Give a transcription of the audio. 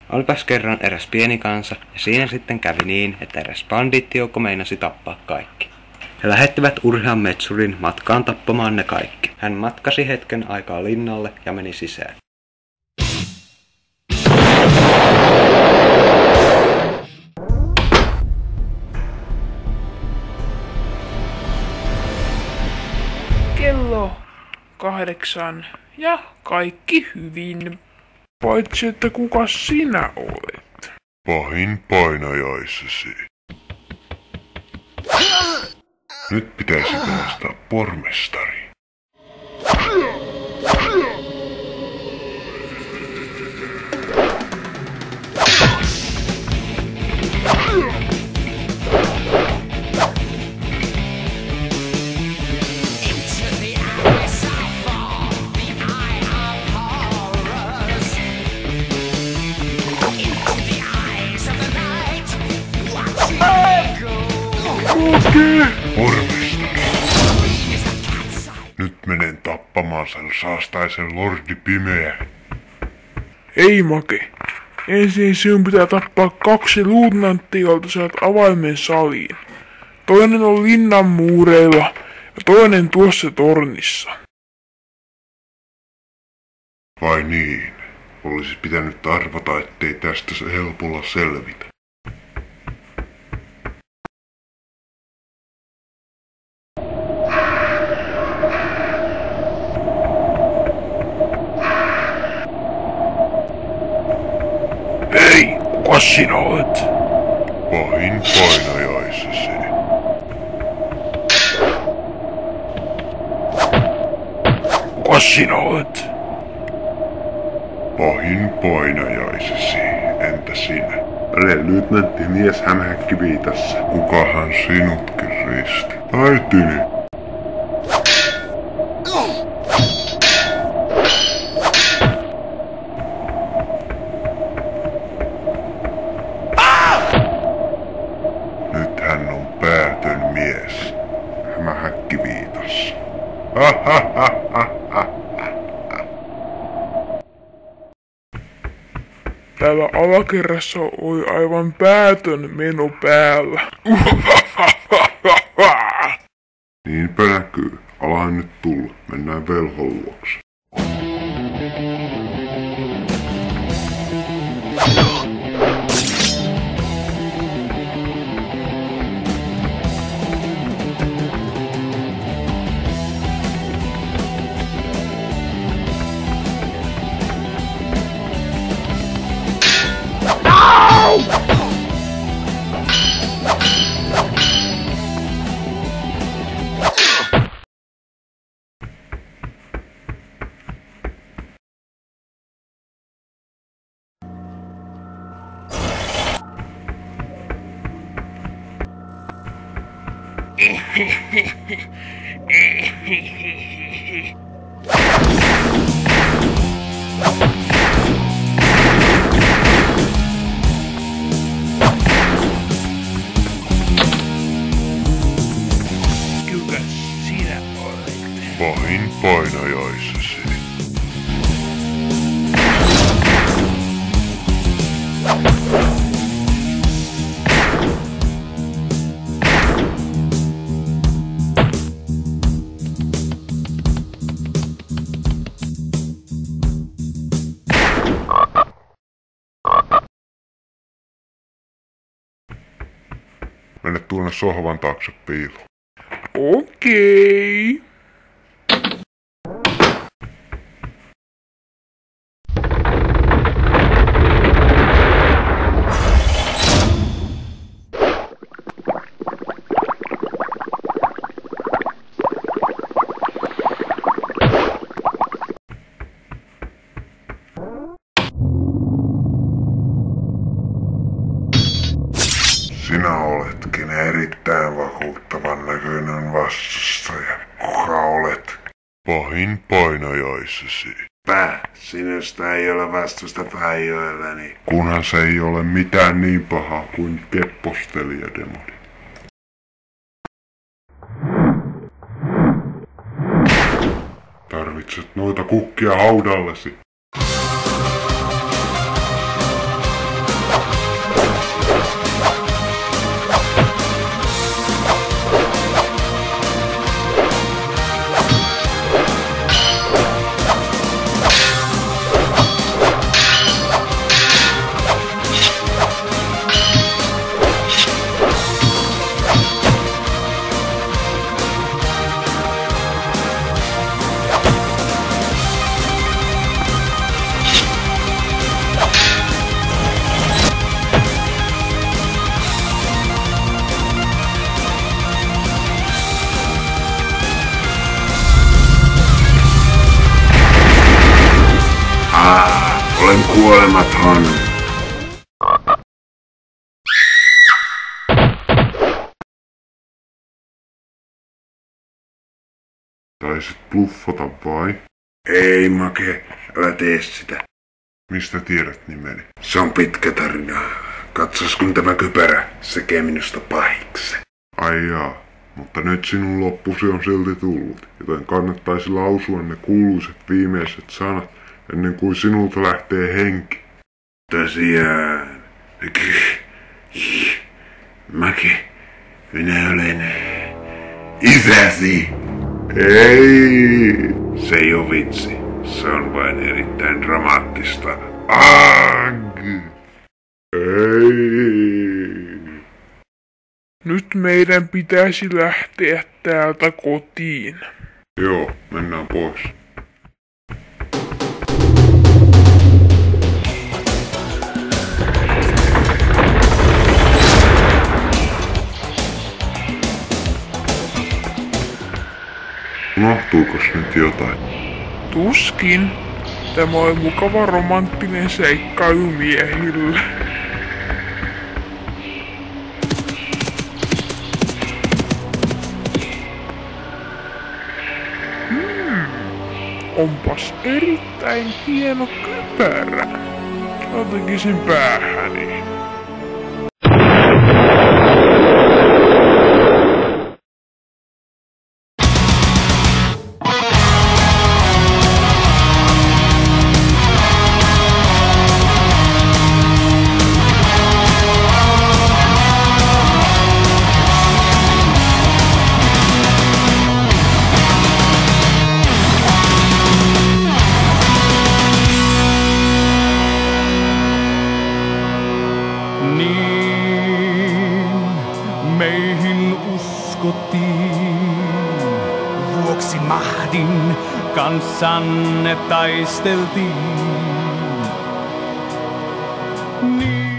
Olipas kerran eräs pieni kansa, ja siinä sitten kävi niin, että eräs bandiittijoukko meinasi tappaa kaikki. He lähettivät urhean metsurin matkaan tappamaan ne kaikki. Hän matkasi hetken aikaa linnalle ja meni sisään. Kello 8 ja kaikki hyvin. Paitsi että kuka sinä olet? Pahin painajaisesi. Nyt pitäisi pelastaa pormestari. Pormestari. Nyt menen tappamaan sen saastaisen lordi pimeä. Ei Make. Ensin sinun pitää tappaa 2 luutnanttia, jolta saat avaimen saliin. Toinen on linnan muureilla ja toinen tuossa tornissa. Vai niin? Olisi pitänyt arvata, ettei tästä helpolla selvitä. Hei, kuka sinä olet? Pahin painajaisesi. Kuka sinä olet? Pahin painajaisesi. Entä sinä? Löydnantti mies hämähäkkiviitassa. Kukahan sinutkin risti? Äitini. Nyt hän on päätön mies. Hämähäkkiviitassa. Täällä alakerrassa oli aivan päätön meno päällä. Niinpä näkyy. Alahan nyt tulla. Mennään velhon luokse. Kuka sinä olet? Pahin painajaisesi. Mene tuonne sohvan taakse piiloon. Okei. Sinä oletkin erittäin vakuuttavan näköinen vastustaja. Kuka olet? Pahin painajaisesi. Sinusta ei ole vastusta päijoillani. Kunhan se ei ole mitään niin pahaa kuin keppostelijademoni. Tarvitset noita kukkia haudallesi. olen kuolematon. Taisit bluffata vai? Ei Make, älä tee sitä. Mistä tiedät nimeni? Se on pitkä tarina. Katsos kun tämä kypärä sekee minusta pahiksi. Ai jaa, mutta nyt sinun loppusi on silti tullut, joten kannattaisi lausua ne kuuluiset viimeiset sanat ennen kuin sinulta lähtee henki. Tosiaan. Make, minä olen isäsi. Ei! Se ei oo vitsi. Se on vain erittäin dramaattista. Ag! Ei! Nyt meidän pitäisi lähteä täältä kotiin. Joo, mennään pois. Unohtuikos nyt jotain? Tuskin. Tämä oli mukava romanttinen seikkailu miehille. Onpas erittäin hieno kypärä. Otankin sen päähäni. Meihin uskottiin, vuoksi mahdin kanssanne taisteltiin. Niin